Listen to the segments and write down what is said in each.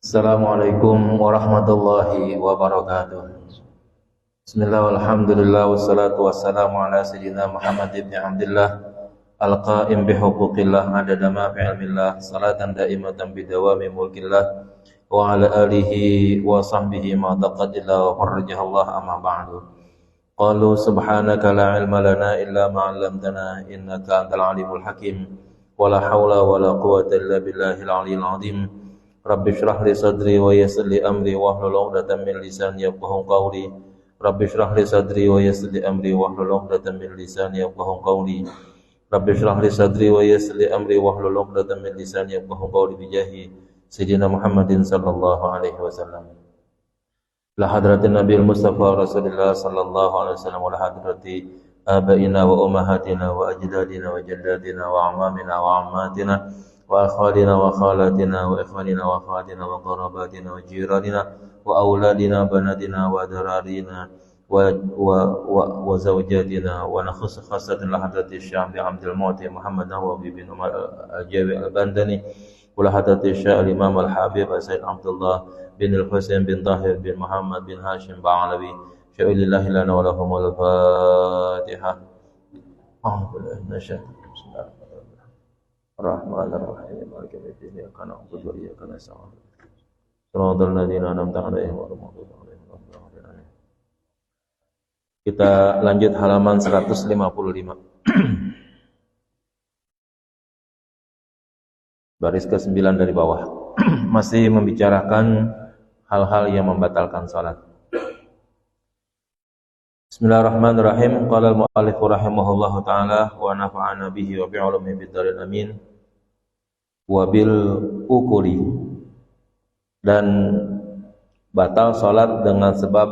Assalamualaikum warahmatullahi wabarakatuh. Bismillah walhamdulillah wassalatu wassalamu ala sayyidina Muhammad ibn Abdullah al-qa'im bihuquqillah adada ma fi ilmillah salatan daimatan bidawami mulkillah wa ala alihi wa sahbihi ma taqaddillah wa farrajahallah amma ba'du. Qalu subhanaka la ilma lana illa ma 'allamtana innaka antal alimul hakim wa la hawla wa la quwwata illa billahil aliyyil azim. Rabbi shrah li sadri wa yassir li amri wahlul 'uqdatam min lisani yafqahu qawli. Rabbi shrah li sadri wa yassir li amri wahlul 'uqdatam min lisani yafqahu qawli. Rabbi shrah li sadri wa yassir li amri wahlul 'uqdatam min lisani yafqahu qawli bi jahi sayyidina Muhammadin sallallahu alaihi wasallam. La hadratin nabiyil mustafa rasulillah sallallahu alaihi wasallam wa la hadrati abaina wa ummahatina wa ajdadina wa jaddadina wa amamina wa ammatina wa akhwalina wa khalatina wa ikhwanina wa akhwatina wa qarabatina wa jiranina wa auladina banatina wa dararina wa zawjatina wa nakhus khasatan la hadrati syam bi Abdul Mu'ti Muhammad Nawawi bin Umar al-Jawi al-Bandani wa la hadrati Syekh al-Imam al-Habib Sayyid Abdullah bin al-Husain bin Tahir bin Muhammad bin Hashim Ba'alawi syai'illahi lana wa lahumul Fatihah. Bismillahirrahmanirrahim. Maliki yaumiddin. Iyyaka na'budu wa iyyaka nasta'in. Shiratal ladzina an'amta 'alaihim ghairil maghdubi 'alaihim waladdallin. Kita lanjut halaman 155. Baris ke-9 dari bawah. Masih membicarakan hal-hal yang membatalkan salat. Bismillahirrahmanirrahim. Qala al-mu'allif rahimahullahu ta'ala wa nafa'ana bihi wa bi'ulumihi fid dharin amin. Wa bil ukuli, dan batal salat dengan sebab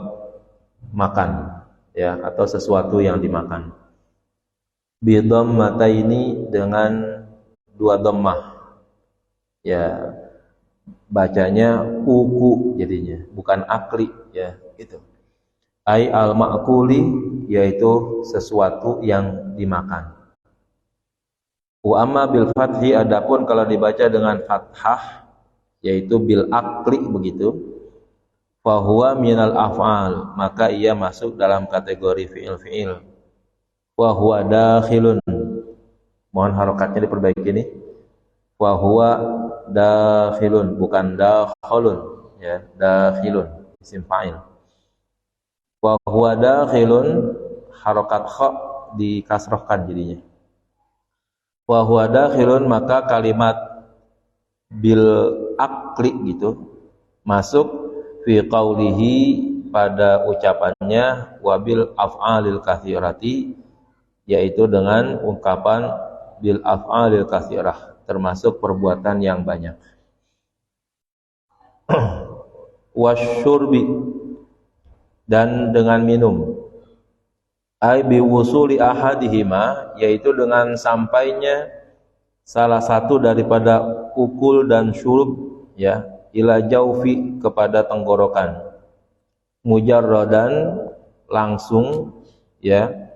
makan, ya, atau sesuatu yang dimakan. Bi dhammataini, dengan dua dhammah. Ya, bacanya uku jadinya, bukan akli, ya, gitu. Ai al-ma'kuli, yaitu sesuatu yang dimakan. Wa amma bil fathi, adapun kalau dibaca dengan fathah, yaitu bil akli begitu, fa huwa minal af'al, maka ia masuk dalam kategori fi'il. Wa huwa dakhilun, mohon harokatnya diperbaiki ini. Wa huwa dakhilun, bukan dakhulun, ya, dakhilun isim fa'il. Wa huwa dakhilun, harokat kha dikasrohkan jadinya. Wa huwa dakhilun, maka kalimat bil akli gitu masuk fi qaulihi, pada ucapannya, wa bil af'alil katsirati, yaitu dengan ungkapan bil af'alil katsirah, termasuk perbuatan yang banyak. Wasyurbi, dan dengan minum. Ai bi wusuli ahadihima, yaitu dengan sampainya salah satu daripada ukul dan syurub, ya, ila jaufi, kepada tenggorokan. Mujarradan, langsung, ya,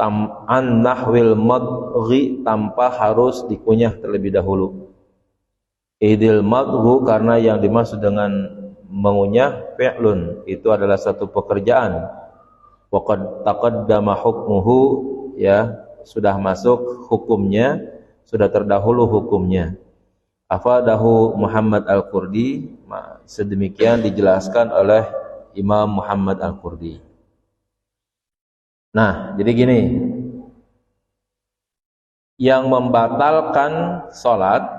an nahwil madghi, tanpa harus dikunyah terlebih dahulu. Idil madghu, karena yang dimaksud dengan mengunyah fi'lun, itu adalah satu pekerjaan. Waqad taqaddama hukmuhu, ya, sudah masuk hukumnya, sudah terdahulu hukumnya. Afadahu Muhammad Al-Qurdi, sedemikian dijelaskan oleh Imam Muhammad Al-Qurdi. Nah, jadi gini, yang membatalkan salat,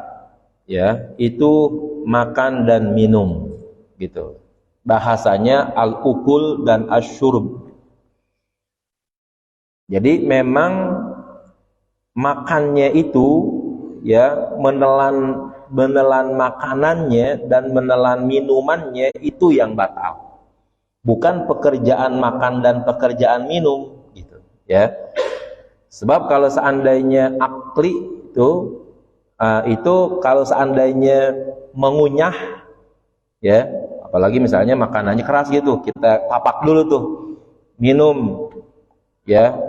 ya, itu makan dan minum, gitu. Bahasanya al-ukul dan asyurub. Jadi memang makannya itu, ya, menelan makanannya dan menelan minumannya itu yang batal. Bukan pekerjaan makan dan pekerjaan minum, gitu, ya. Sebab kalau seandainya akli itu kalau seandainya mengunyah, ya, apalagi misalnya makanannya keras gitu, kita tapak dulu tuh, minum, ya,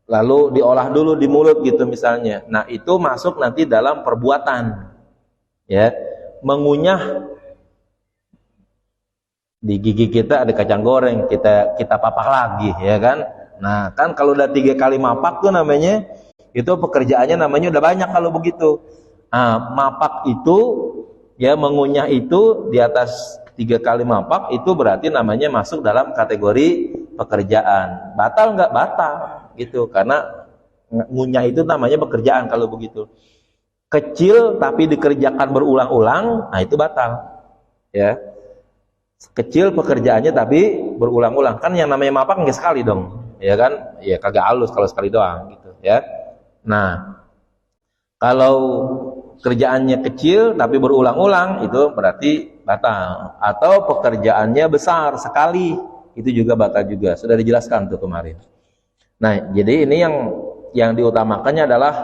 lalu diolah dulu di mulut gitu misalnya. Nah, itu masuk nanti dalam perbuatan, ya. mengunyah di gigi kita ada kacang goreng, kita papak lagi, ya kan? Nah, kan kalau udah 3 kali mapak tuh namanya, itu pekerjaannya namanya udah banyak kalau begitu. Nah, mapak itu, ya mengunyah itu di atas 3 kali mapak itu berarti namanya masuk dalam kategori pekerjaan. Batal nggak? Batal, gitu. Karena ngunyah itu namanya pekerjaan kalau begitu. Kecil tapi dikerjakan berulang-ulang, nah itu batal, ya. Kecil pekerjaannya tapi berulang-ulang. Kan yang namanya mapak nggak sekali dong, ya kan? Ya kagak halus kalau sekali doang gitu, ya. Nah, kalau kerjaannya kecil tapi berulang-ulang itu berarti batal. Atau pekerjaannya besar sekali, itu juga batal juga. Sudah dijelaskan tuh kemarin. Nah, jadi ini yang diutamakannya adalah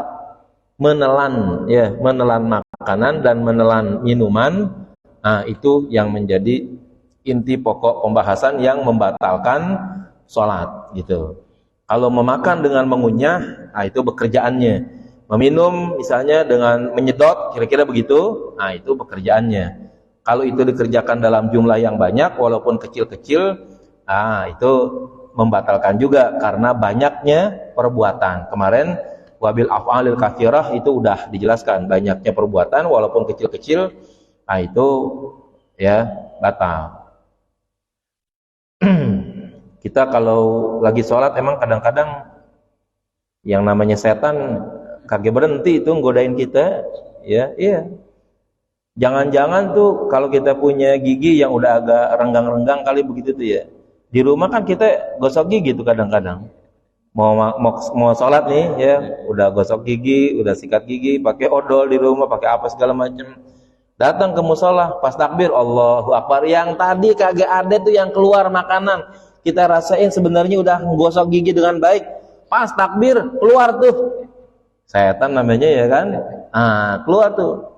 menelan, ya, menelan makanan dan menelan minuman. Nah, itu yang menjadi inti pokok pembahasan yang membatalkan sholat, gitu. Kalau memakan dengan mengunyah, nah itu bekerjaannya. Meminum misalnya dengan menyedot, kira-kira begitu, nah itu pekerjaannya. Kalau itu dikerjakan dalam jumlah yang banyak, walaupun kecil-kecil, nah itu membatalkan juga karena banyaknya perbuatan. Kemarin wabil af'alil katsirah itu udah dijelaskan, banyaknya perbuatan walaupun kecil-kecil, nah itu ya batal. Kita kalau lagi sholat emang kadang-kadang yang namanya setan kagak berhenti itu nggodain kita, ya. Iya. Jangan-jangan tuh kalau kita punya gigi yang udah agak renggang-renggang kali begitu tuh ya. Di rumah kan kita gosok gigi tuh kadang-kadang. Mau sholat nih ya, udah gosok gigi, udah sikat gigi, pakai odol di rumah, pakai apa segala macam. Datang ke musola, pas takbir Allahu Akbar, yang tadi kagak ada tuh yang keluar makanan. Kita rasain sebenarnya udah gosok gigi dengan baik. Pas takbir keluar tuh. Setan namanya, ya kan? Keluar tuh.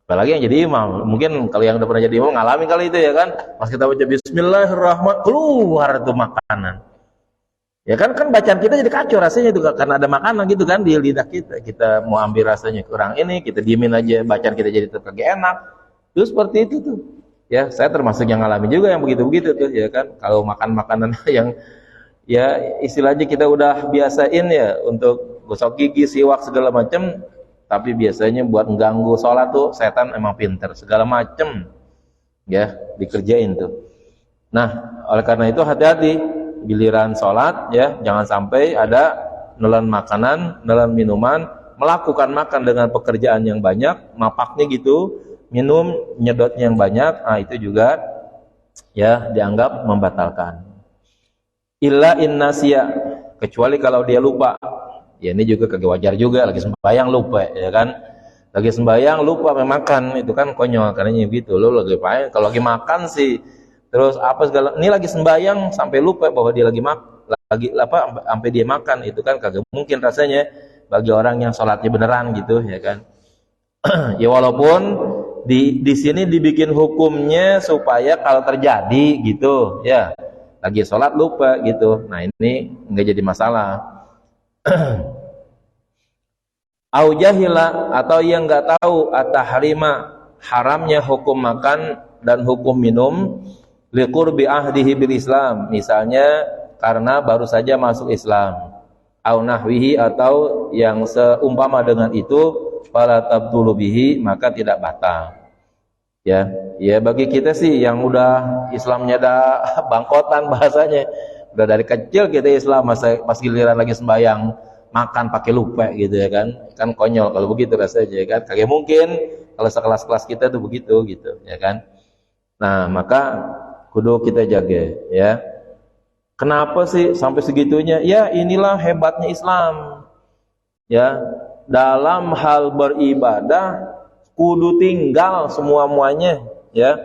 Apalagi yang jadi imam. Mungkin kalau yang udah pernah jadi imam ngalamin kali itu, ya kan? Pas kita baca bismillahirrahmanirrahim, keluar tuh makanan. Ya kan bacaan kita jadi kacau rasanya itu karena ada makanan gitu kan di lidah kita. Kita mau ambil rasanya kurang ini, kita diemin aja, bacaan kita jadi tetap enak. Terus seperti itu tuh. Ya, saya termasuk yang ngalamin juga yang begitu-begitu tuh, ya kan. Kalau makan makanan yang ya istilahnya kita udah biasain ya untuk gosok gigi, siwak segala macam, tapi biasanya buat mengganggu sholat tuh setan emang pinter segala macam. Ya, dikerjain tuh. Nah, oleh karena itu hati-hati giliran sholat, ya, jangan sampai ada nelan makanan, nelan minuman, melakukan makan dengan pekerjaan yang banyak, mapaknya gitu, minum, nyedotnya yang banyak, nah itu juga ya dianggap membatalkan. Illa innasya, kecuali kalau dia lupa. Ya ini juga kagak wajar juga, lagi sembahyang lupa, ya kan? Lagi sembahyang lupa makan, itu kan konyol karena gitu. Lo lagi apa? Kalau lagi makan sih terus apa segala, ini lagi sembahyang sampai lupa bahwa dia lagi sampai dia makan, itu kan kagak mungkin rasanya bagi orang yang sholatnya beneran gitu, ya kan. Ya walaupun di sini dibikin hukumnya supaya kalau terjadi gitu, ya lagi sholat lupa gitu, nah ini nggak jadi masalah. Au jahila, atau yang nggak tahu at-tahrima, haramnya hukum makan dan hukum minum, liqurbi ahdihi bil Islam, misalnya karena baru saja masuk Islam, au nahwihi, atau yang seumpama dengan itu, fala tabtulu bihi, maka tidak batal. Ya bagi kita sih yang udah Islamnya dah bangkotan bahasanya, udah dari kecil kita Islam, pas giliran lagi sembahyang makan pakai lupa gitu, ya kan konyol kalau begitu rasanya, ya kan. Kagak mungkin kalau sekelas-kelas kita tuh begitu gitu, ya kan. Nah, maka kudu kita jaga, ya. Kenapa sih sampai segitunya? Ya inilah hebatnya Islam. Ya, dalam hal beribadah kudu tinggal semua-muanya, ya.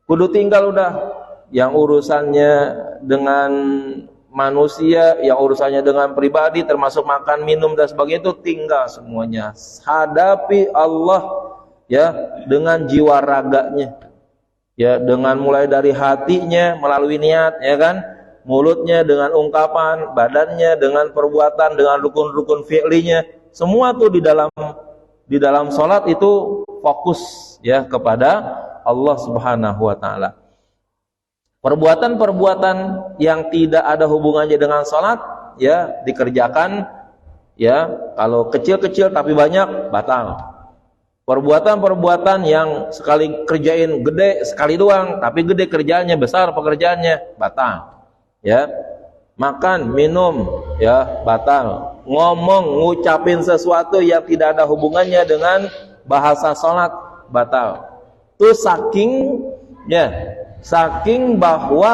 Kudu tinggal udah. Yang urusannya dengan manusia, yang urusannya dengan pribadi termasuk makan, minum dan sebagainya itu tinggal semuanya. Hadapi Allah, ya, dengan jiwa raganya. Ya, dengan mulai dari hatinya melalui niat, ya kan, mulutnya dengan ungkapan, badannya dengan perbuatan, dengan rukun-rukun fi'linya, semua tuh di di dalam sholat itu fokus ya kepada Allah Subhanahu wa taala. Perbuatan-perbuatan yang tidak ada hubungannya dengan sholat ya dikerjakan ya, kalau kecil-kecil tapi banyak batal. Perbuatan-perbuatan yang sekali kerjain gede sekali doang tapi gede kerjaannya, besar pekerjaannya, batal. Ya. Makan, minum ya batal. Ngomong, ngucapin sesuatu yang tidak ada hubungannya dengan bahasa sholat, batal. Itu saking bahwa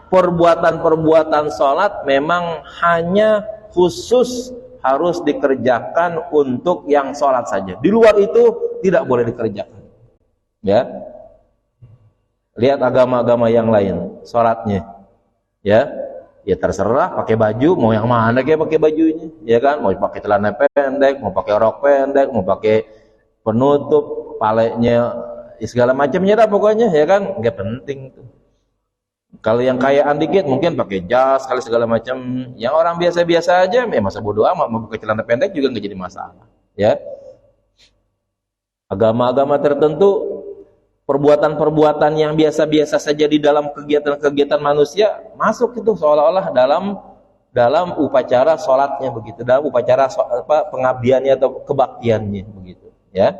perbuatan-perbuatan sholat memang hanya khusus harus dikerjakan untuk yang sholat saja. Di luar itu tidak boleh dikerjakan. Ya, lihat agama-agama yang lain, sholatnya, ya terserah pakai baju, mau yang mana kayak pakai bajunya, ya kan? Mau pakai celana pendek, mau pakai rok pendek, mau pakai penutup palanya, segala macamnya dah pokoknya, ya kan? Nggak penting tuh. Kalau yang kayaan dikit mungkin pakai jas, kali segala macam. Yang orang biasa-biasa aja, masa bodo amat mau pakai celana pendek juga nggak jadi masalah. Ya, agama-agama tertentu perbuatan-perbuatan yang biasa-biasa saja di dalam kegiatan-kegiatan manusia masuk itu seolah-olah dalam upacara sholatnya begitu, dalam upacara pengabdiannya atau kebaktiannya begitu. Ya,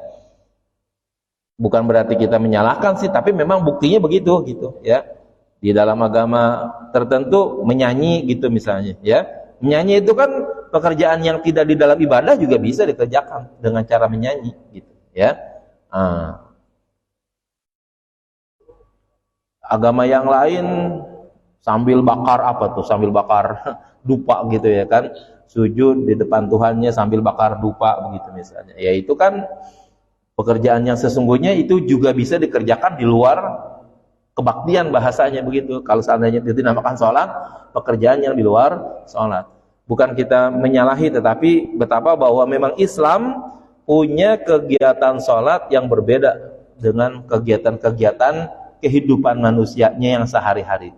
bukan berarti kita menyalahkan sih, tapi memang buktinya begitu gitu. Ya. Di dalam agama tertentu menyanyi gitu misalnya, ya. Menyanyi itu kan pekerjaan yang tidak di dalam ibadah juga bisa dikerjakan dengan cara menyanyi gitu, ya. Agama yang lain sambil bakar sambil bakar dupa gitu ya kan. Sujud di depan Tuhannya sambil bakar dupa begitu misalnya. Ya itu kan pekerjaan yang sesungguhnya itu juga bisa dikerjakan di luar kebaktian bahasanya begitu. Kalau seandainya itu dinamakan sholat, pekerjaan yang di luar sholat. Bukan kita menyalahi, tetapi betapa bahwa memang Islam punya kegiatan sholat yang berbeda dengan kegiatan-kegiatan kehidupan manusianya yang sehari-hari.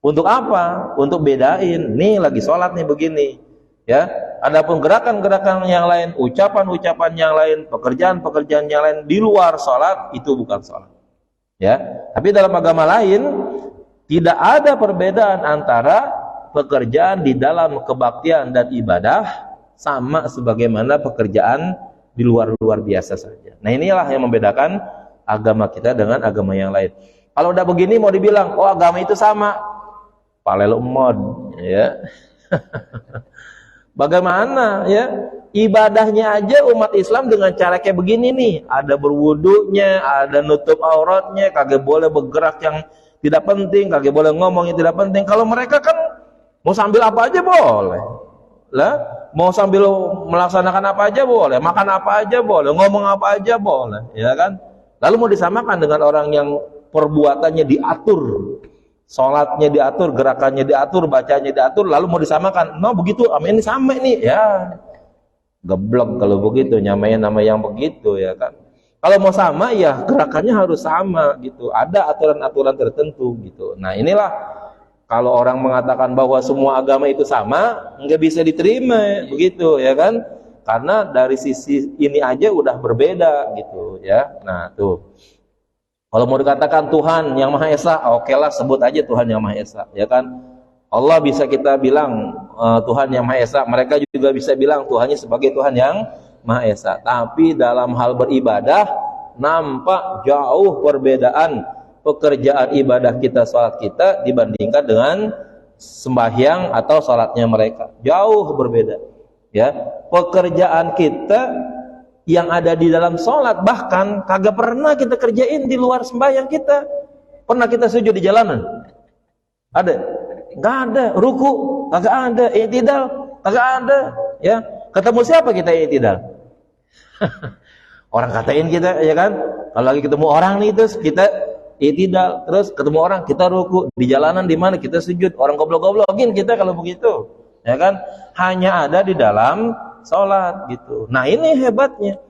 Untuk apa? Untuk bedain, nih lagi sholat nih begini. Ya, adapun gerakan-gerakan yang lain, ucapan-ucapan yang lain, pekerjaan-pekerjaan yang lain di luar sholat, itu bukan sholat. Ya, tapi dalam agama lain tidak ada perbedaan antara pekerjaan di dalam kebaktian dan ibadah sama sebagaimana pekerjaan di luar biasa saja. Nah, inilah yang membedakan agama kita dengan agama yang lain. Kalau udah begini mau dibilang, oh agama itu sama, palelu mod, ya. Bagaimana ya? Ibadahnya aja umat Islam dengan cara kayak begini nih, ada berwudunya, ada nutup auratnya, kagak boleh bergerak yang tidak penting, kagak boleh ngomong yang tidak penting. Kalau mereka kan mau sambil apa aja boleh, lah mau sambil melaksanakan apa aja boleh, makan apa aja boleh, ngomong apa aja boleh, ya kan? Lalu mau disamakan dengan orang yang perbuatannya diatur, sholatnya diatur, gerakannya diatur, bacanya diatur, lalu mau disamakan, no begitu, amin ini sama nih, ya. Geblok kalau begitu, nyamain nama yang begitu ya kan. Kalau mau sama ya gerakannya harus sama gitu. Ada aturan-aturan tertentu gitu. Nah inilah kalau orang mengatakan bahwa semua agama itu sama, nggak bisa diterima begitu ya kan. Karena dari sisi ini aja udah berbeda gitu ya. Nah tuh. Kalau mau dikatakan Tuhan yang Maha Esa, oke lah sebut aja Tuhan yang Maha Esa ya kan. Allah bisa kita bilang Tuhan yang Maha Esa, mereka juga bisa bilang Tuhannya sebagai Tuhan yang Maha Esa. Tapi dalam hal beribadah nampak jauh perbedaan pekerjaan ibadah kita, salat kita dibandingkan dengan sembahyang atau salatnya mereka. Jauh berbeda. Ya, pekerjaan kita yang ada di dalam salat bahkan kagak pernah kita kerjain di luar sembahyang kita. Pernah kita sujud di jalanan? Ada? Nggak ada. Ruku kagak ada, i'tidal kagak ada, ya. Ketemu siapa kita i'tidal? Orang katain kita, ya kan? Kalau lagi ketemu orang nih terus kita i'tidal, terus ketemu orang kita ruku, di jalanan di mana kita sujud, orang goblok-goblokin kita kalau begitu, ya kan? Hanya ada di dalam sholat gitu. Nah ini hebatnya.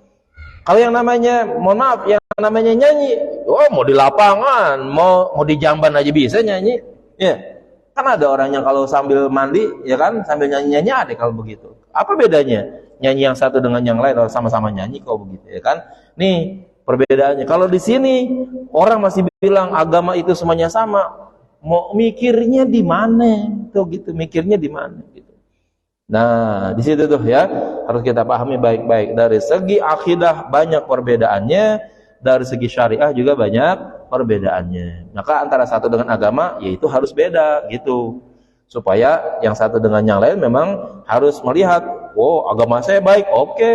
Kalau yang namanya, mohon maaf, yang namanya nyanyi, oh mau di lapangan, mau di jamban aja bisa nyanyi, ya. Kan ada orang yang kalau sambil mandi, ya kan, sambil nyanyi-nyanyi ada kalau begitu. Apa bedanya? Nyanyi yang satu dengan yang lain, kalau sama-sama nyanyi kalau begitu, ya kan? Nih perbedaannya. Kalau di sini orang masih bilang agama itu semuanya sama, mau mikirnya di mana? Tuh gitu, mikirnya di mana? Gitu. Nah, di situ tuh ya harus kita pahami baik-baik. Dari segi akidah banyak perbedaannya, dari segi syariah juga banyak perbedaannya. Maka antara satu dengan agama yaitu harus beda gitu. Supaya yang satu dengan yang lain memang harus melihat, oh agama saya baik, oke.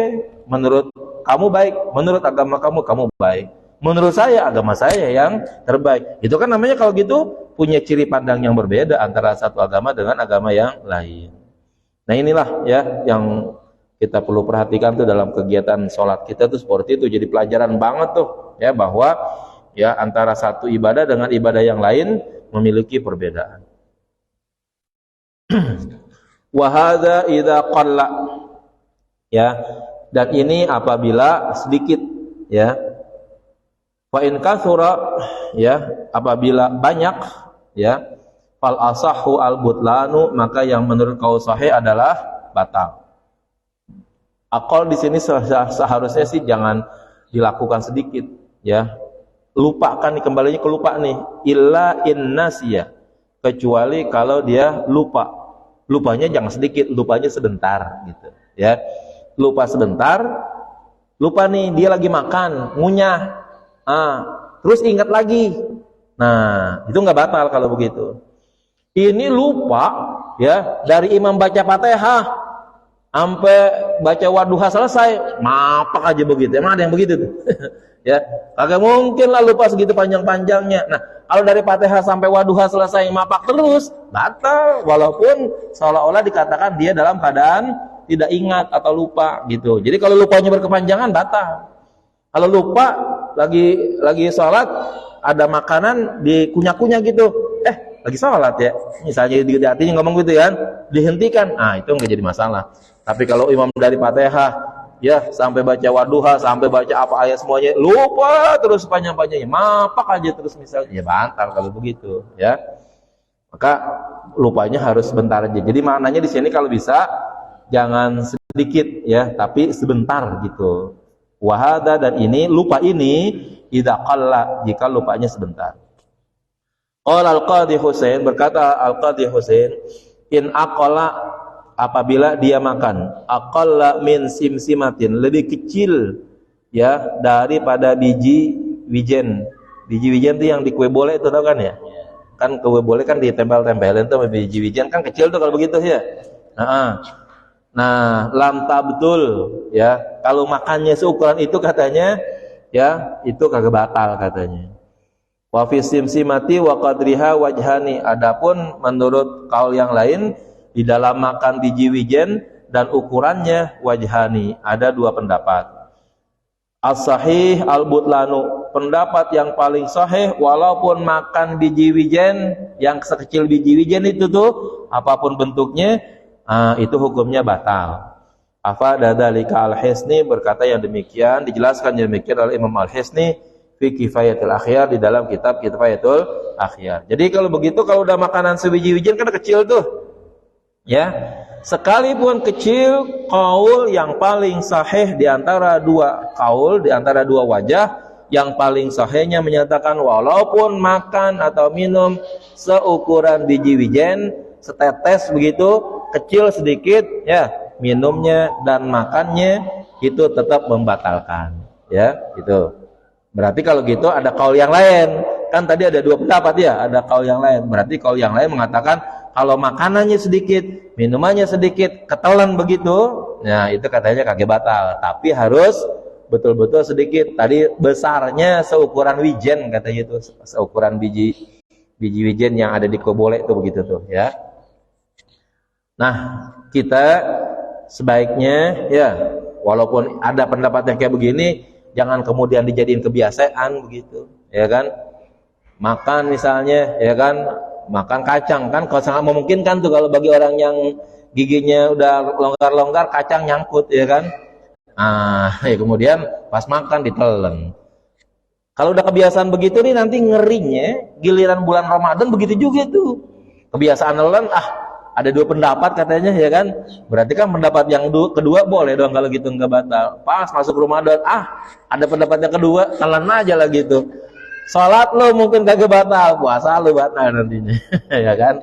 Menurut kamu baik, menurut agama kamu baik. Menurut saya agama saya yang terbaik. Itu kan namanya kalau gitu punya ciri pandang yang berbeda antara satu agama dengan agama yang lain. Nah inilah ya yang kita perlu perhatikan tuh dalam kegiatan sholat kita tuh seperti itu. Jadi pelajaran banget tuh ya bahwa ya antara satu ibadah dengan ibadah yang lain memiliki perbedaan. Wa hadza idza qalla, ya, dan ini apabila sedikit, ya. Fa in katsura, ya, apabila banyak, ya, fal asahhu al butlanu, maka yang menurut kaul sahih adalah batal. Akal di sini seharusnya sih jangan dilakukan sedikit, ya. Lupakan nih, kembalinya ke lupa nih. Illa innasiya, kecuali kalau dia lupa. Lupanya jangan sedikit, lupanya sebentar gitu, ya. Lupa sebentar, lupa nih dia lagi makan, ngunyah. Terus ingat lagi. Nah, itu nggak batal kalau begitu. Ini lupa, ya, dari imam baca Fatihah sampai baca Wadduha selesai, mapak aja begitu. Emang ada yang begitu tuh? Ya, kagak mungkin lah lupa segitu panjang-panjangnya. Nah, kalau dari Fatihah sampai Wadduha selesai mapak terus, batal, walaupun seolah-olah dikatakan dia dalam keadaan tidak ingat atau lupa gitu. Jadi kalau lupanya berkepanjangan batal. Kalau lupa lagi sholat ada makanan dikunyah-kunyah gitu, lagi sholat ya, misalnya di hatinya ngomong gitu ya, dihentikan, itu nggak jadi masalah. Tapi kalau imam dari Fatihah ya sampai baca Wadduha, sampai baca apa ayat semuanya lupa terus panjang-panjangnya, mapak aja terus misalnya, ya batal kalau begitu, ya. Maka lupanya harus sebentar aja. Jadi maknanya di sini kalau bisa jangan sedikit, ya, tapi sebentar gitu. Wahada, dan ini lupa ini idza qalla, jika lupanya sebentar. Qala al-Qadhi Husain, berkata al-Qadhi Husain, in aqala, apabila dia makan, aqalla min simsimatin, lebih kecil, ya, daripada biji wijen. Biji wijen itu yang di kue bole itu, tahu kan ya? Kan kue bole kan ditempel-tempelin tuh biji wijen, kan kecil tuh kalau begitu ya. Nah, lam tabtul, ya, kalau makannya seukuran itu katanya, ya, itu kagak batal katanya. Wa fi simsimati wa qadriha wajhani, adapun menurut kaul yang lain di dalam makan biji wijen dan ukurannya wajhani, ada dua pendapat. As-sahih al-butlanu, pendapat yang paling sahih, walaupun makan biji wijen yang sekecil biji wijen itu tuh apapun bentuknya, itu hukumnya batal. Afada dzalika al-Hisni, berkata yang demikian, dijelaskan demikian oleh Imam al-Hisni fi Kifayatul Akhyar, di dalam kitab Kifayatul Akhyar. Jadi kalau begitu, kalau udah makanan sebiji wijen kan kecil tuh, ya, sekalipun kecil, kaul yang paling sahih di antara dua kaul, di antara dua wajah, yang paling sahihnya menyatakan walaupun makan atau minum seukuran biji wijen, setetes begitu, kecil sedikit, ya, minumnya dan makannya itu tetap membatalkan, ya, itu. Berarti kalau gitu ada kaul yang lain. Kan tadi ada dua pendapat ya, ada kaul yang lain. Berarti kaul yang lain mengatakan kalau makanannya sedikit, minumannya sedikit, ketelan begitu, nah itu katanya kagak batal, tapi harus betul-betul sedikit. Tadi besarnya seukuran wijen katanya itu, seukuran biji wijen yang ada di kue bole itu begitu tuh, ya. Nah, kita sebaiknya, ya, walaupun ada pendapat yang kayak begini, jangan kemudian dijadiin kebiasaan begitu, ya kan? Makan misalnya, ya kan, makan kacang kan, kalau sangat memungkinkan tuh kalau bagi orang yang giginya udah longgar-longgar, kacang nyangkut, ya kan? Ya kemudian pas makan ditelen. Kalau udah kebiasaan begitu nih, nanti ngerinya giliran bulan Ramadan begitu juga tuh. Kebiasaan nelen, ada dua pendapat katanya, ya kan? Berarti kan pendapat yang kedua boleh dong kalau gitu, nggak batal. Pas masuk Ramadan, ada pendapat yang kedua, telan aja lah gitu. Sholat lo mungkin kagak batal, puasa lo batal nantinya, ya kan?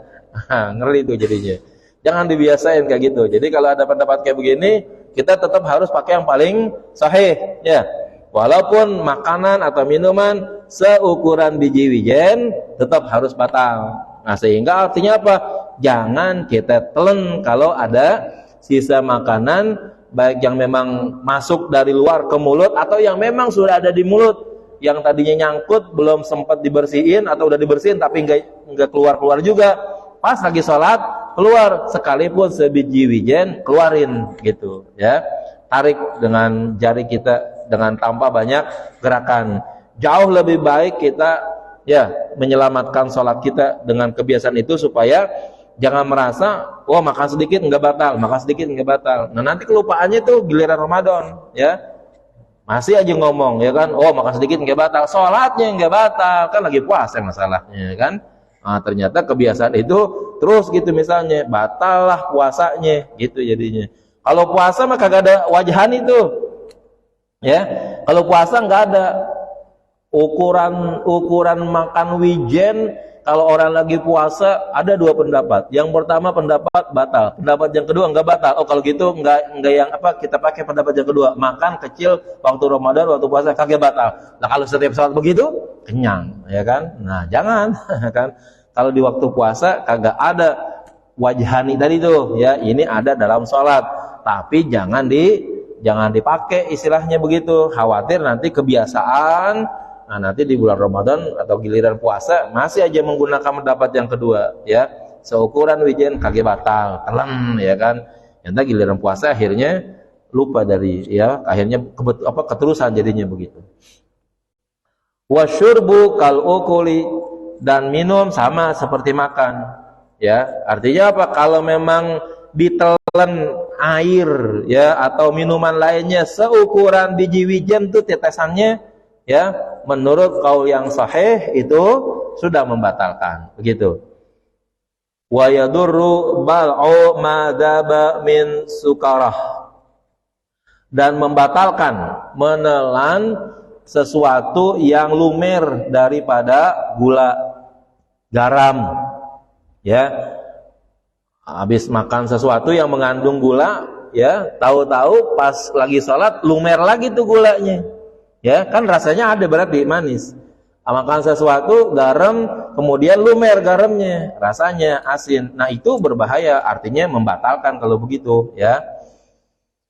Ngeri itu jadinya. Jangan dibiasain kayak gitu. Jadi kalau ada pendapat kayak begini, kita tetap harus pakai yang paling sahih, ya. Walaupun makanan atau minuman seukuran biji wijen tetap harus batal. Nah, sehingga artinya apa? Jangan kita telan kalau ada sisa makanan, baik yang memang masuk dari luar ke mulut atau yang memang sudah ada di mulut, yang tadinya nyangkut belum sempat dibersihin atau udah dibersihin tapi enggak keluar juga. Pas lagi sholat keluar, sekalipun sebiji wijen keluarin gitu, ya. Tarik dengan jari kita dengan tanpa banyak gerakan. Jauh lebih baik kita menyelamatkan sholat kita dengan kebiasaan itu, supaya jangan merasa makan sedikit nggak batal, makan sedikit nggak batal. Nah, nanti kelupaannya tuh giliran Ramadan, ya masih aja ngomong, ya kan, makan sedikit nggak batal, sholatnya nggak batal, kan lagi puasa masalahnya, kan. Nah, ternyata kebiasaan itu terus gitu, misalnya batal lah puasanya gitu jadinya. Kalau puasa mah kagak ada wajahan itu, ya. Kalau puasa nggak ada ukuran makan wijen. Kalau orang lagi puasa ada dua pendapat. Yang pertama pendapat batal, pendapat yang kedua nggak batal. Kalau gitu nggak yang kita pakai pendapat yang kedua, makan kecil waktu Ramadan, waktu puasa kagak batal. Nah, kalau setiap sholat begitu kenyang, ya kan? Nah, jangan kan. Kalau di waktu puasa kagak ada wajhani tadi tuh, ya, ini ada dalam sholat, tapi jangan dipakai istilahnya begitu. Khawatir nanti kebiasaan, nah nanti di bulan Ramadan atau giliran puasa masih aja menggunakan pendapat yang kedua, ya, seukuran wijen kagak batal, telan, ya kan. Nanti giliran puasa akhirnya lupa akhirnya keterusan jadinya begitu. Wasyurbu kal ukuli, dan minum sama seperti makan, ya. Artinya apa? Kalau memang ditelan air, ya, atau minuman lainnya seukuran biji wijen tuh tetesannya, ya, menurut kaul yang sahih itu sudah membatalkan, begitu. Wa yadurru bal'u madaba min sukarah, dan membatalkan menelan sesuatu yang lumer daripada gula, garam, ya. Habis makan sesuatu yang mengandung gula, ya, tahu-tahu pas lagi sholat lumer lagi tuh gulanya, ya kan, rasanya ada berarti manis. Makan sesuatu garam, kemudian lumer garamnya, rasanya asin. Nah, itu berbahaya, artinya membatalkan kalau begitu, ya.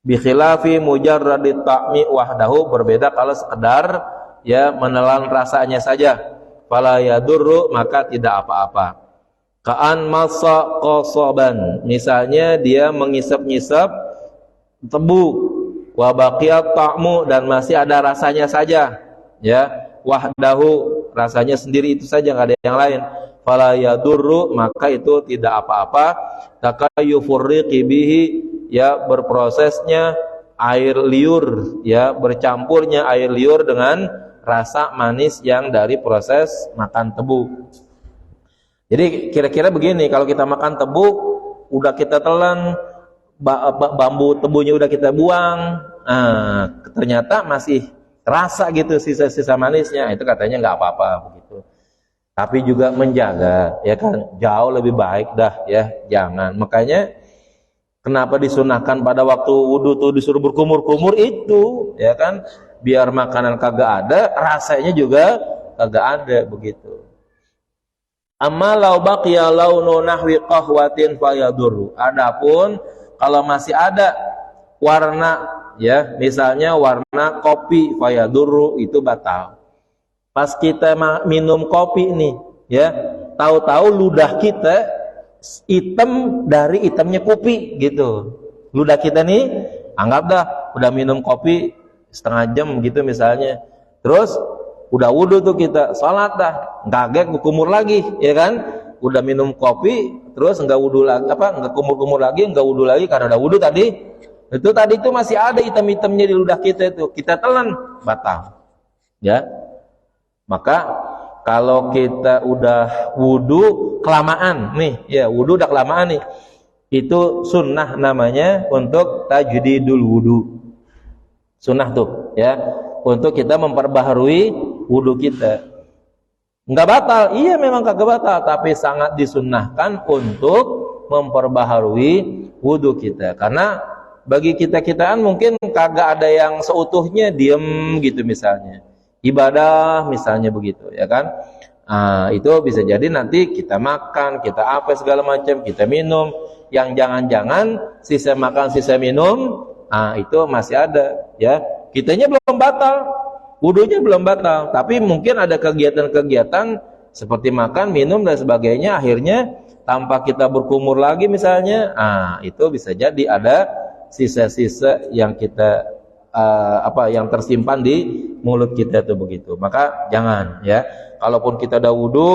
Bi khilafi mujarradit ta'mi wahdahu, berbeda kalau sekedar, ya, menelan rasanya saja. Fala yadurru, maka tidak apa-apa. Ka'an masa qasaban, misalnya dia mengisap-ngisap tebu, wa baqiyat ta'mu, dan masih ada rasanya saja, ya, wahdahu, rasanya sendiri itu saja, enggak ada yang lain. Fala yadurru, maka itu tidak apa-apa. Takayufurriqi bihi, ya, berprosesnya air liur, ya, bercampurnya air liur dengan rasa manis yang dari proses makan tebu. Jadi kira-kira begini, kalau kita makan tebu, udah kita telan, bambu tebunya udah kita buang, ternyata masih rasa gitu sisa-sisa manisnya, itu katanya nggak apa-apa begitu. Tapi juga menjaga, ya kan, jauh lebih baik dah, ya, jangan. Makanya kenapa disunahkan pada waktu wudu tuh disuruh berkumur-kumur itu, ya kan, biar makanan kagak ada, rasanya juga kagak ada begitu. Amma law baqiya launu nahwi qahwatin fayadurru. Adapun kalau masih ada warna, ya, misalnya warna kopi, fayadurru, itu batal. Pas kita minum kopi nih, ya, tahu-tahu ludah kita hitam dari hitamnya kopi gitu. Ludah kita nih, anggap dah udah minum kopi setengah jam gitu misalnya, terus udah wudu tuh kita, sholat dah, kaget kumur lagi, ya kan, udah minum kopi terus enggak wudu lagi, enggak kumur-kumur lagi, enggak wudu lagi karena udah wudu tadi itu masih ada hitam-hitamnya di ludah kita, itu kita telan, batal, ya. Maka kalau kita udah wudu kelamaan nih, ya wudu udah kelamaan nih, itu sunnah namanya untuk tajdidul wudu. Sunnah tuh, ya, untuk kita memperbaharui wudu kita. Enggak batal, iya memang kagak batal, tapi sangat disunnahkan untuk memperbaharui wudu kita. Karena bagi kita-kitaan mungkin kagak ada yang seutuhnya diem gitu misalnya. Ibadah misalnya begitu, ya kan? Itu bisa jadi nanti kita makan, kita apa segala macam, kita minum, yang jangan-jangan sisa makan, sisa minum, itu masih ada, ya. Kitanya belum batal, wudunya belum batal, tapi mungkin ada kegiatan-kegiatan seperti makan, minum dan sebagainya, akhirnya tanpa kita berkumur lagi misalnya, itu bisa jadi ada sisa-sisa yang kita yang tersimpan di mulut kita itu begitu. Maka jangan, ya. Kalaupun kita udah wudu,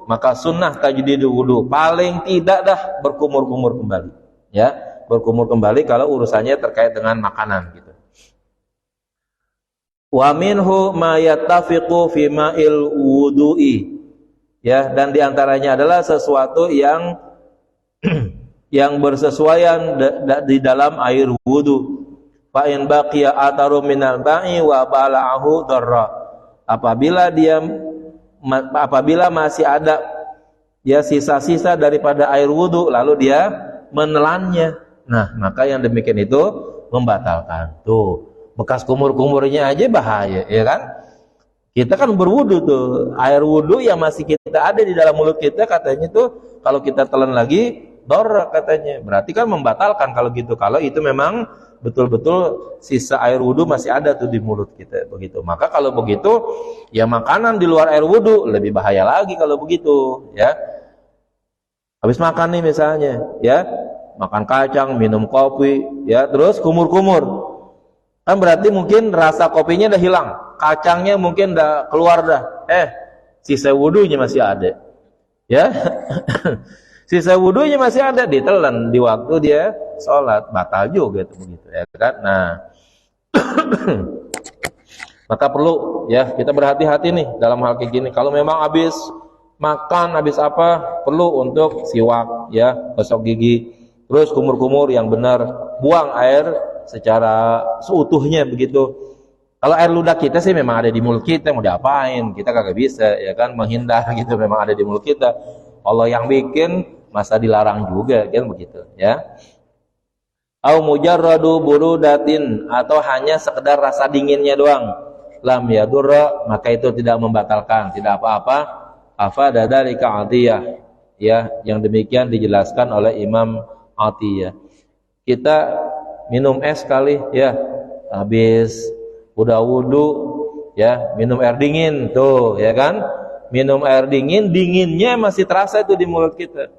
maka sunnah tajdidul wudu paling tidak dah berkumur-kumur kembali, ya. Berkumur kembali kalau urusannya terkait dengan makanan gitu. Wa minhu ma yattafiqu fi ma'il wudu'i, ya, dan diantaranya adalah sesuatu yang yang bersesuaian di dalam air wudu. Fa in baqiya ataru minal ba'i wa bala'ahu darra, apabila masih ada, ya, sisa-sisa daripada air wudu lalu dia menelannya, nah maka yang demikian itu membatalkan. Tuh, bekas kumur-kumurnya aja bahaya, ya kan? Kita kan berwudu tuh, air wudu yang masih kita ada di dalam mulut kita, katanya tuh kalau kita telan lagi darra katanya, berarti kan membatalkan kalau gitu, kalau itu memang betul-betul sisa air wudu masih ada tuh di mulut kita begitu. Maka kalau begitu, ya makanan di luar air wudu lebih bahaya lagi kalau begitu, ya. Habis makan nih misalnya, ya, makan kacang, minum kopi, ya, terus kumur-kumur, kan berarti mungkin rasa kopinya udah hilang, kacangnya mungkin udah keluar dah, sisa wudunya masih ada, ya. Sisa wudunya masih ada, ditelan di waktu dia sholat, batal juga itu begitu, ya kan? Nah, maka perlu, ya, kita berhati-hati nih dalam hal kayak gini. Kalau memang habis makan, habis apa, perlu untuk siwak, ya, gosok gigi, terus kumur-kumur yang benar, buang air secara seutuhnya begitu. Kalau air ludah kita sih memang ada di mulut kita, mau diapain? Kita kagak bisa, ya kan, menghindar gitu, memang ada di mulut kita. Allah yang bikin, masa dilarang juga, kan begitu, ya. Au mujarradu burudatin, atau hanya sekedar rasa dinginnya doang, lam yadurra, maka itu tidak membatalkan, tidak apa-apa. Afada dzalika Atiyah, ya, yang demikian dijelaskan oleh Imam Atiyah. Kita minum es kali, ya, habis udah wudu, ya, minum air dingin tuh, ya kan, minum air dingin, dinginnya masih terasa itu di mulut kita.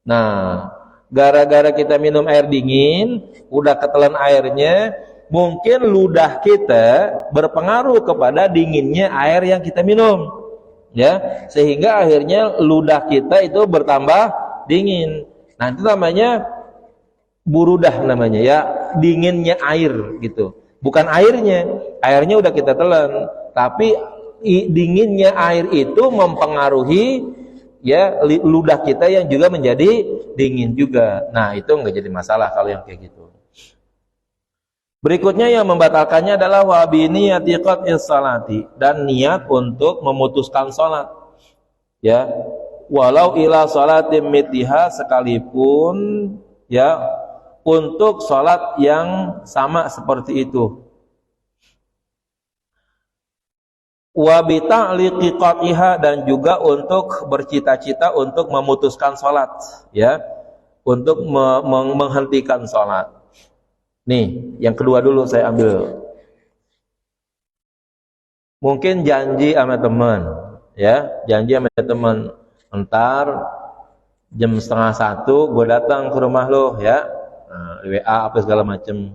Nah, gara-gara kita minum air dingin, udah ketelan airnya, mungkin ludah kita berpengaruh kepada dinginnya air yang kita minum, ya, sehingga akhirnya ludah kita itu bertambah dingin. Nah, itu namanya burudah namanya, ya, dinginnya air gitu. Bukan airnya udah kita telan, tapi dinginnya air itu mempengaruhi, ya, ludah kita yang juga menjadi dingin juga. Nah, itu nggak jadi masalah kalau yang kayak gitu. Berikutnya yang membatalkannya adalah wa bi niyati qat'is salati, dan niat untuk memutuskan salat, ya, walau ila salatin mithliha, sekalipun, ya, untuk salat yang sama seperti itu. Wa bi ta'liqi qat'iha, dan juga untuk bercita-cita untuk memutuskan salat, ya, untuk menghentikan salat. Nih, yang kedua dulu saya ambil. Mungkin janji sama teman, ya, janji sama teman, entar jam 12:30 gue datang ke rumah lo, ya, WA apa segala macem.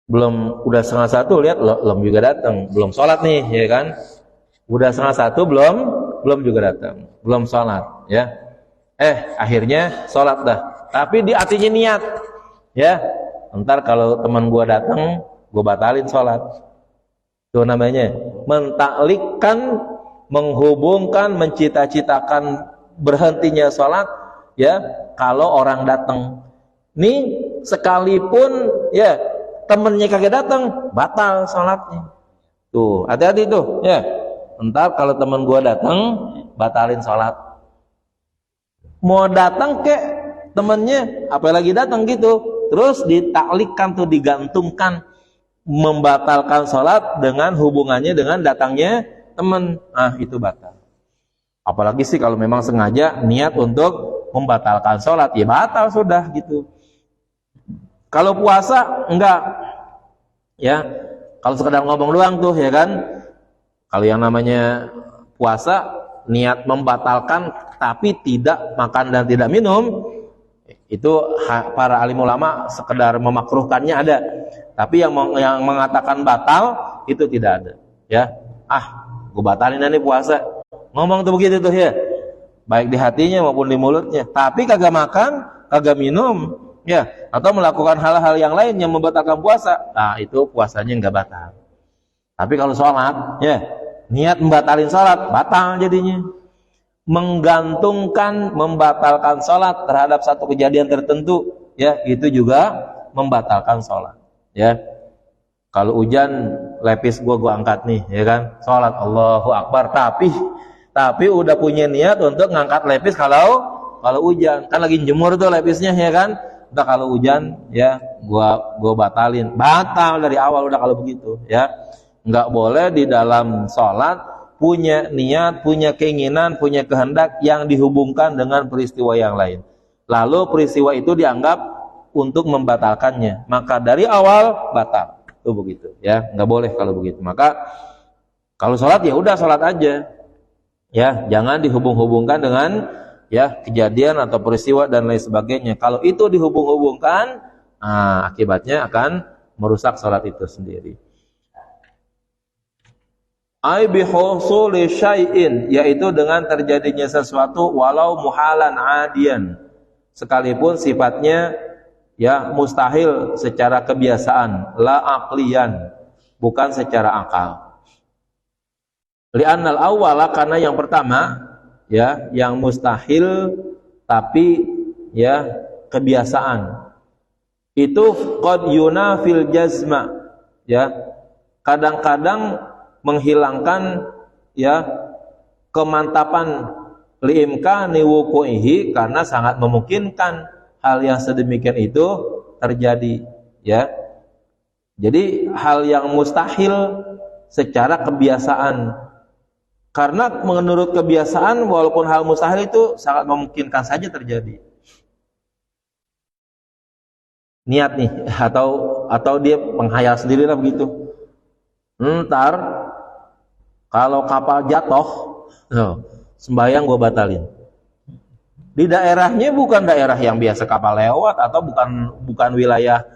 Belum, udah 12:30 lihat belum juga datang, belum sholat nih, ya kan? Udah 12:30 belum juga datang, belum sholat, ya. Akhirnya sholat dah, tapi di hatinya niat, ya, ntar kalau teman gua datang, gua batalin sholat. Itu namanya mentaklikkan menghubungkan, mencita-citakan berhentinya sholat, ya, kalau orang datang. Nih sekalipun ya temennya kagak datang, batal sholatnya. Tuh, hati-hati tuh, ya. Entar kalau temen gua datang, batalin sholat. Mau datang ke temennya, apalagi datang gitu, terus ditaklikkan tuh, digantungkan, membatalkan sholat dengan hubungannya dengan datangnya temen. Ah, itu batal. Apalagi sih kalau memang sengaja niat untuk membatalkan sholat, ya batal sudah gitu. Kalau puasa enggak, ya. Kalau sekedar ngomong doang tuh, ya kan. Kalau yang namanya puasa niat membatalkan tapi tidak makan dan tidak minum, itu para alim ulama sekedar memakruhkannya ada. Tapi yang mengatakan batal itu tidak ada, ya. Ah, gue batalin nih puasa. Ngomong tuh begitu tuh, ya. Baik di hatinya maupun di mulutnya. Tapi kagak makan, kagak minum, ya, atau melakukan hal-hal yang lain yang membatalkan puasa, nah itu puasanya nggak batal. Tapi kalau sholat, ya, niat membatalin sholat, batal jadinya. Menggantungkan, membatalkan sholat terhadap satu kejadian tertentu, ya, itu juga membatalkan sholat, ya. Kalau hujan, lepis gua angkat nih, ya kan, sholat Allahu Akbar, tapi udah punya niat untuk ngangkat lepis kalau hujan, kan lagi jemur tuh lepisnya, ya kan. Udah kalau hujan, ya, gua batalin, batal dari awal udah kalau begitu, ya. Nggak boleh di dalam sholat punya niat, punya keinginan, punya kehendak yang dihubungkan dengan peristiwa yang lain. Lalu peristiwa itu dianggap untuk membatalkannya, maka dari awal batal. Itu begitu, ya. Nggak boleh kalau begitu. Maka kalau sholat ya udah sholat aja, ya. Jangan dihubung-hubungkan dengan, ya, kejadian atau peristiwa dan lain sebagainya. Kalau itu dihubung-hubungkan, akibatnya akan merusak sholat itu sendiri. Ai bi husuli syai'in, yaitu dengan terjadinya sesuatu walau muhalan adian, sekalipun sifatnya, ya, mustahil secara kebiasaan, la aqliyan, bukan secara akal. Li'annal awwala, karena yang pertama, ya, yang mustahil tapi, ya, kebiasaan, itu qad yunafil jazma, ya, kadang-kadang menghilangkan, ya, kemantapan liimkani wuqu'ihi, karena sangat memungkinkan hal yang sedemikian itu terjadi, ya. Jadi hal yang mustahil secara kebiasaan, karena menurut kebiasaan walaupun hal mustahil itu sangat memungkinkan saja terjadi. Niat nih, atau dia menghayal sendiri lah begitu. Ntar kalau kapal jatuh, sembahyang gue batalin. Di daerahnya bukan daerah yang biasa kapal lewat, atau bukan wilayah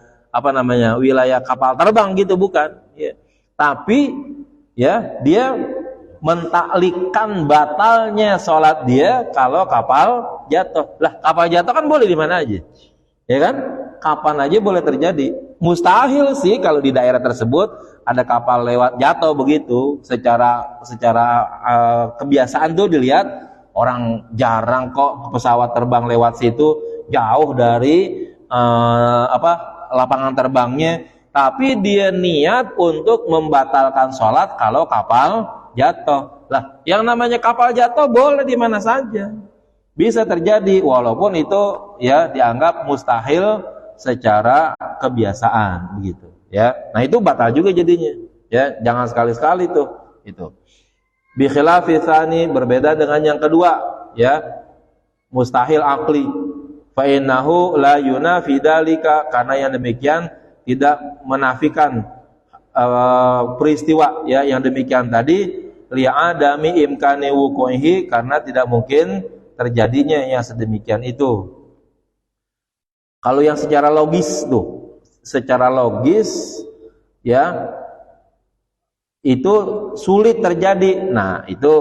wilayah kapal terbang gitu, bukan. Ya. Tapi, ya, dia mentaklikkan batalnya sholat dia kalau kapal jatuh. Lah, kapal jatuh kan boleh di mana aja, ya kan? Kapan aja boleh terjadi. Mustahil sih kalau di daerah tersebut ada kapal lewat jatuh begitu. Secara kebiasaan tuh dilihat orang jarang kok pesawat terbang lewat situ, jauh dari lapangan terbangnya. Tapi dia niat untuk membatalkan sholat kalau kapal jatuh. Lah, yang namanya kapal jatuh boleh di mana saja, bisa terjadi, walaupun itu, ya, dianggap mustahil secara kebiasaan begitu, ya. Nah, itu batal juga jadinya, ya. Jangan sekali-sekali tuh itu. Bi khilafi tsani, berbeda dengan yang kedua, ya, mustahil akli. Fa innahu la yunafi dzalika, karena yang demikian tidak menafikan peristiwa, ya, yang demikian tadi, li'adami imkani wuqu'ihi, karena tidak mungkin terjadinya yang sedemikian itu. Kalau yang secara logis tuh, secara logis, ya, itu sulit terjadi. Nah, itu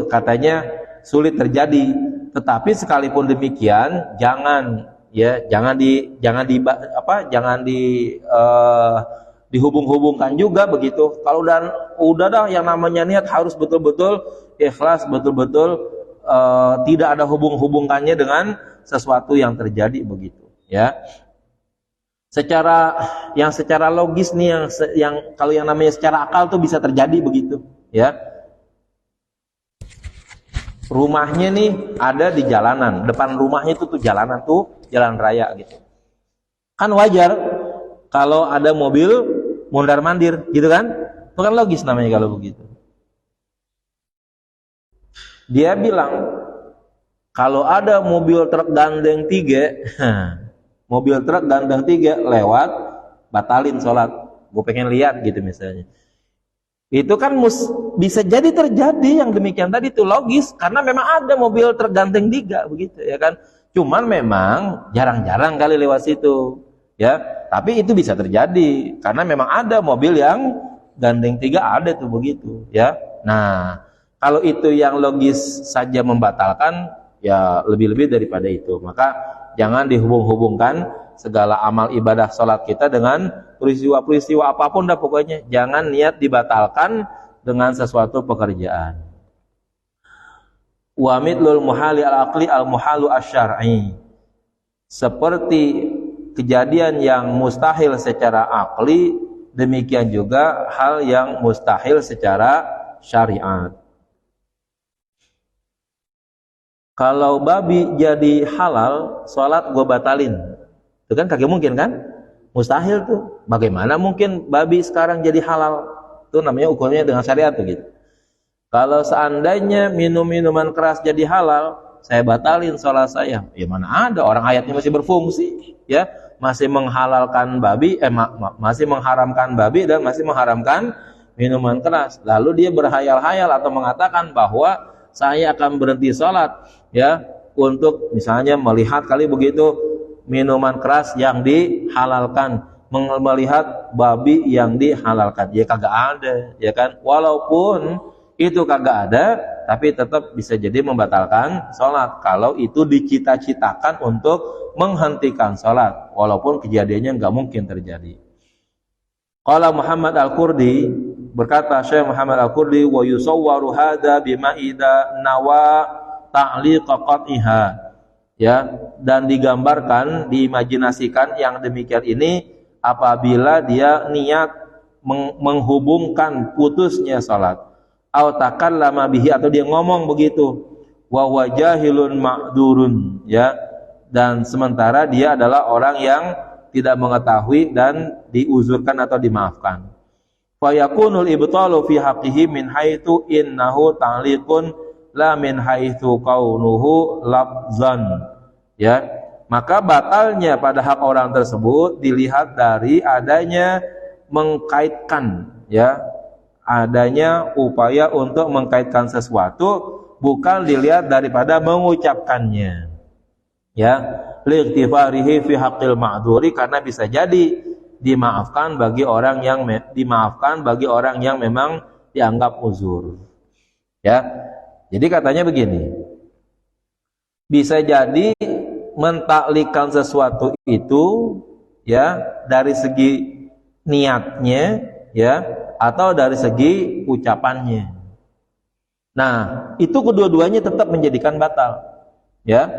katanya sulit terjadi. Tetapi sekalipun demikian, jangan dihubung-hubungkan juga begitu. Kalau udah dah yang namanya niat harus betul-betul ikhlas, betul-betul tidak ada hubung-hubungkannya dengan sesuatu yang terjadi begitu, ya. Secara logis nih yang kalau yang namanya secara akal tuh bisa terjadi begitu, ya. Rumahnya nih ada di jalanan, depan rumahnya itu tuh jalanan tuh jalan raya gitu. Kan wajar kalau ada mobil mondar-mandir gitu kan? Itu kan logis namanya kalau begitu. Dia bilang kalau ada mobil truk gandeng 3 mobil truk gandeng 3 lewat, batalin sholat. Gue pengen lihat gitu misalnya. Itu kan bisa jadi terjadi yang demikian tadi itu logis karena memang ada mobil truk gandeng 3 begitu ya kan. Cuman memang jarang-jarang kali lewat situ, ya. Tapi itu bisa terjadi karena memang ada mobil yang gandeng 3 ada tuh begitu, ya. Nah, kalau itu yang logis saja membatalkan, ya lebih-lebih daripada itu. Maka jangan dihubung-hubungkan segala amal ibadah sholat kita dengan peristiwa-peristiwa apapun dah pokoknya. Jangan niat dibatalkan dengan sesuatu pekerjaan. Wa mithlul muhali al-aqli al-muhalu asy-syar'i. Seperti kejadian yang mustahil secara akli, demikian juga hal yang mustahil secara syariat. Kalau babi jadi halal, sholat gue batalin. Itu kan kagak mungkin kan? Mustahil tuh. Bagaimana mungkin babi sekarang jadi halal? Itu namanya ukurnya dengan syariat tuh gitu. Kalau seandainya minum-minuman keras jadi halal, saya batalin sholat saya. Ya mana ada, orang ayatnya masih berfungsi, ya, masih menghalalkan babi, masih mengharamkan babi dan masih mengharamkan minuman keras. Lalu dia berhayal-hayal atau mengatakan bahwa saya akan berhenti sholat, ya, untuk misalnya melihat kali begitu minuman keras yang dihalalkan, melihat babi yang dihalalkan. Ya kagak ada, ya kan? Walaupun itu kagak ada, tapi tetap bisa jadi membatalkan sholat kalau itu dicita-citakan untuk menghentikan sholat, walaupun kejadiannya nggak mungkin terjadi. Qala Muhammad Al-Qurdi, berkata Syekh Muhammad Al-Qurdi, wa yusawwaru hadza bima idza nawa ta'liqa qat'iha, ya, dan digambarkan, diimajinasikan yang demikian ini apabila dia niat menghubungkan putusnya salat, au takallama bihi, atau dia ngomong begitu, wa wajahilun ma'durun, ya, dan sementara dia adalah orang yang tidak mengetahui dan diuzurkan atau dimaafkan. Fa yakunul ibtalu fi haqqihi min haitsu innahu ta'liqun la min haitsu kaunuhu lafzan, ya, maka batalnya pada hak orang tersebut dilihat dari adanya mengkaitkan, ya, adanya upaya untuk mengkaitkan sesuatu, bukan dilihat daripada mengucapkannya, ya, liqtifarihi fi haqqil ma'dzuri, karena bisa jadi dimaafkan bagi orang yang memang dianggap uzur, ya. Jadi katanya begini, bisa jadi mentaklikan sesuatu itu, ya, dari segi niatnya, ya, atau dari segi ucapannya. Nah, itu kedua-duanya tetap menjadikan batal, ya.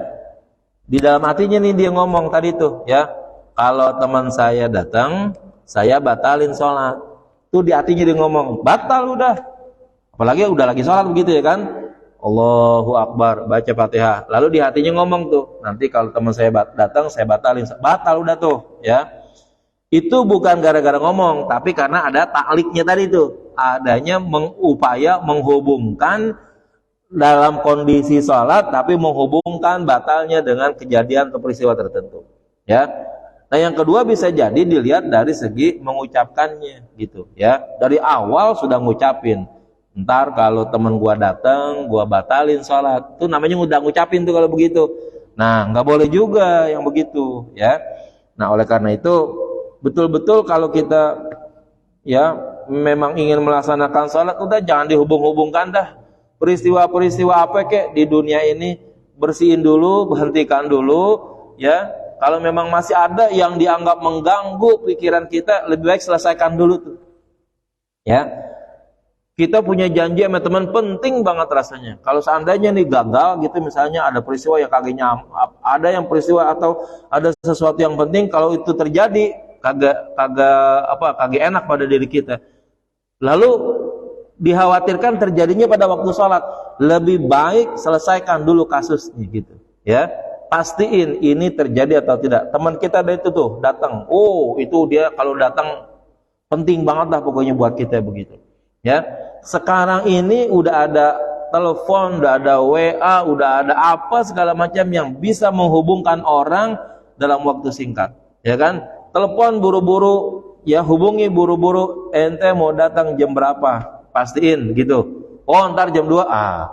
Di dalam hatinya nih dia ngomong tadi tuh, ya, kalau teman saya datang, saya batalin sholat. Tuh di hatinya dia ngomong, batal udah. Apalagi udah lagi sholat begitu, ya kan? Allahu Akbar, baca Fatihah. Lalu di hatinya ngomong tuh, nanti kalau teman saya datang, saya batalin. Batal udah tuh, ya. Itu bukan gara-gara ngomong, tapi karena ada takliknya tadi tuh, adanya upaya menghubungkan dalam kondisi sholat, tapi menghubungkan batalnya dengan kejadian atau peristiwa tertentu, ya. Nah, yang kedua bisa jadi dilihat dari segi mengucapkannya, gitu, ya. Dari awal sudah ngucapin, ntar kalau teman gua datang, gua batalin sholat, itu namanya udah ngucapin tuh kalau begitu. Nah, nggak boleh juga yang begitu, ya. Nah, oleh karena itu betul-betul kalau kita, ya, memang ingin melaksanakan sholat, udah jangan dihubung-hubungkan dah. Peristiwa-peristiwa apa kek di dunia ini, bersihin dulu, hentikan dulu, ya. Kalau memang masih ada yang dianggap mengganggu pikiran kita, lebih baik selesaikan dulu tuh. Ya. Kita punya janji sama teman, penting banget rasanya. Kalau seandainya nih gagal gitu, misalnya ada peristiwa yang peristiwa atau ada sesuatu yang penting, kalau itu terjadi kagak enak pada diri kita. Lalu dikhawatirkan terjadinya pada waktu sholat. Lebih baik selesaikan dulu kasusnya gitu. Ya, pastiin ini terjadi atau tidak. Teman kita ada itu tuh datang. Oh, itu dia kalau datang penting banget lah pokoknya buat kita begitu. Ya, sekarang ini udah ada telepon, udah ada WA, udah ada apa segala macam yang bisa menghubungkan orang dalam waktu singkat. Ya kan? Telepon buru-buru, ya hubungi buru-buru, ente mau datang jam berapa? Pastiin gitu. Oh, ntar jam 2.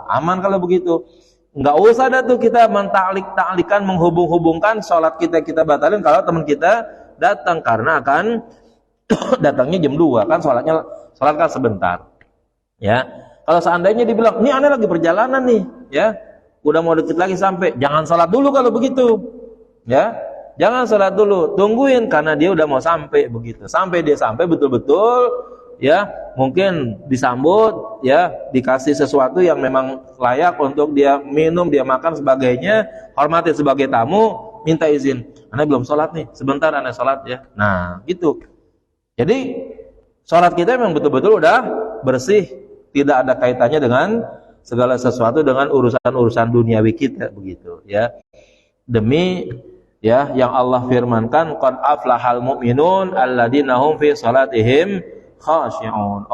Aman kalau begitu. Enggak usah dah tuh kita mentaklik-taklikan, menghubung-hubungkan sholat kita batalin kalau teman kita datang, karena akan datangnya jam 2 kan, sholat kan sebentar. Ya. Kalau seandainya dibilang, "Nih aneh lagi perjalanan nih," ya. Udah mau dikit lagi sampai, jangan sholat dulu kalau begitu. Ya. Jangan sholat dulu, tungguin karena dia udah mau sampai begitu. Sampai dia sampai betul-betul, ya mungkin disambut, ya dikasih sesuatu yang memang layak untuk dia minum, dia makan sebagainya, hormati sebagai tamu, minta izin. Anda belum sholat nih, sebentar Anda sholat ya. Nah gitu. Jadi sholat kita memang betul-betul udah bersih, tidak ada kaitannya dengan segala sesuatu dengan urusan-urusan duniawi kita begitu ya. Demi ya yang Allah firmankan, qad aflahal mu'minun alladzina hum fi salatihim khashi'un.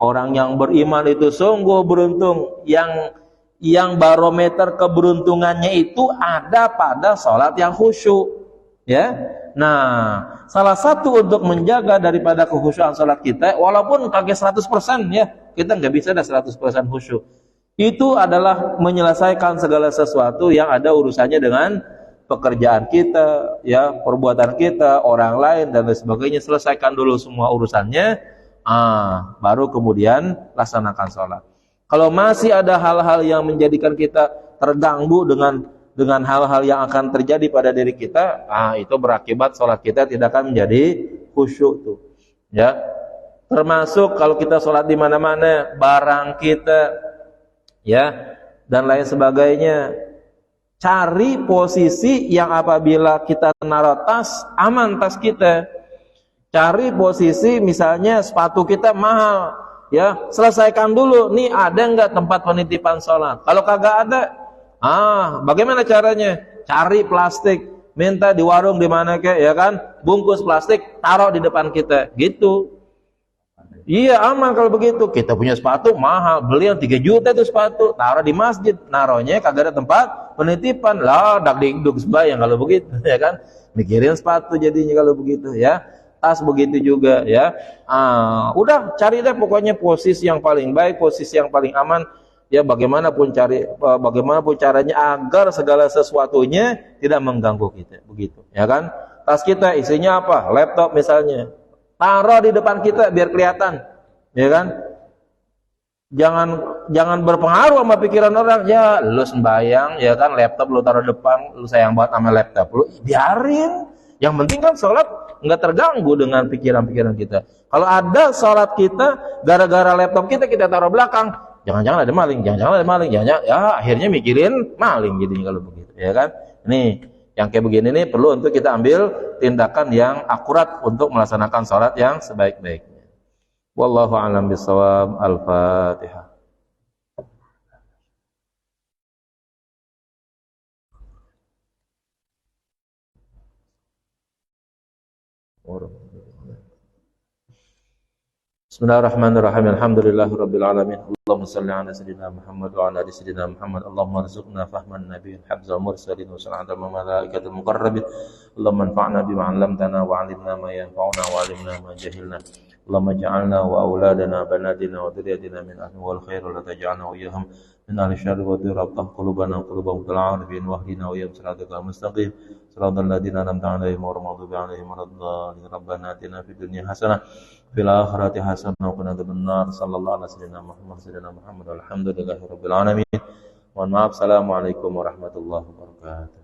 Orang yang beriman itu sungguh beruntung, yang barometer keberuntungannya itu ada pada salat yang khusyuk. Ya. Nah, salah satu untuk menjaga daripada kekhusyuan salat kita, walaupun kagak 100% ya, kita nggak bisa ada 100% khusyuk. Itu adalah menyelesaikan segala sesuatu yang ada urusannya dengan pekerjaan kita, ya, perbuatan kita, orang lain dan lain sebagainya. Selesaikan dulu semua urusannya, baru kemudian laksanakan sholat. Kalau masih ada hal-hal yang menjadikan kita terganggu dengan hal-hal yang akan terjadi pada diri kita, itu berakibat sholat kita tidak akan menjadi khusyuk tuh. Ya, termasuk kalau kita sholat di mana-mana, barang kita, ya, dan lain sebagainya. Cari posisi yang apabila kita naruh tas, aman tas kita. Cari posisi misalnya sepatu kita mahal, ya selesaikan dulu. Nih ada nggak tempat penitipan sholat? Kalau kagak ada, bagaimana caranya? Cari plastik, minta di warung di mana kek, ya kan? Bungkus plastik, taruh di depan kita, gitu. Iya aman kalau begitu. Kita punya sepatu mahal, beli yang 3 juta itu sepatu, taruh di masjid, naronya kagak ada tempat penitipan. Lah dak-dikduk sembahyang kalau begitu, ya kan? Mikirin sepatu jadinya kalau begitu, ya. Tas begitu juga, ya. Udah cari deh pokoknya posisi yang paling baik, posisi yang paling aman, ya bagaimanapun caranya agar segala sesuatunya tidak mengganggu kita, begitu, ya kan? Tas kita isinya apa? Laptop misalnya. Taruh di depan kita biar kelihatan, ya kan? Jangan berpengaruh sama pikiran orang. Ya, lu sembahyang, ya kan, laptop lu taruh depan, lu sayang banget sama laptop lu, biarin. Yang penting kan sholat nggak terganggu dengan pikiran-pikiran kita. Kalau ada sholat kita gara-gara laptop kita taruh belakang, jangan-jangan ada maling, jangan-jangan ya akhirnya mikirin maling jadinya kalau begitu, ya kan? Nih. Yang kayak begini nih perlu untuk kita ambil tindakan yang akurat untuk melaksanakan sholat yang sebaik-baiknya. Wallahu a'lam bishawab. Al-Fatihah. Bismillahirrahmanirrahim. Alhamdulillahirabbil alamin. Allahumma shalli ala sayyidina Muhammad wa ala ali sayyidina Muhammad. Allahumma arzuqna fahman nabiyyin habzal mursalin wa salatan malaikatil muqarrabin. Allahumma anfa'na bima 'allamtana wa 'allimna ma yanfa'una wa 'allimna ma jahilna. Allahumma ja'alna wa auladana banatina wa dhurriyyatina min ahli wal khair wa la taj'alna wa iyyahum min ahli syarri wa dhurrabbah qulubana qulubahum tal'arifin wa hdina wa iyyahum siratal mustaqim. Siratal ladzina an'amta 'alaihim ghairil maghdubi 'alaihim waladdallin. Rabbana atina fid dunya hasanah fil akhirati hasanah wa qina adzabannar. Sallallahu alaihi wasallam Muhammad walhamdulillahirabbil alamin. Mohon maaf. Assalamualaikum warahmatullahi wabarakatuh.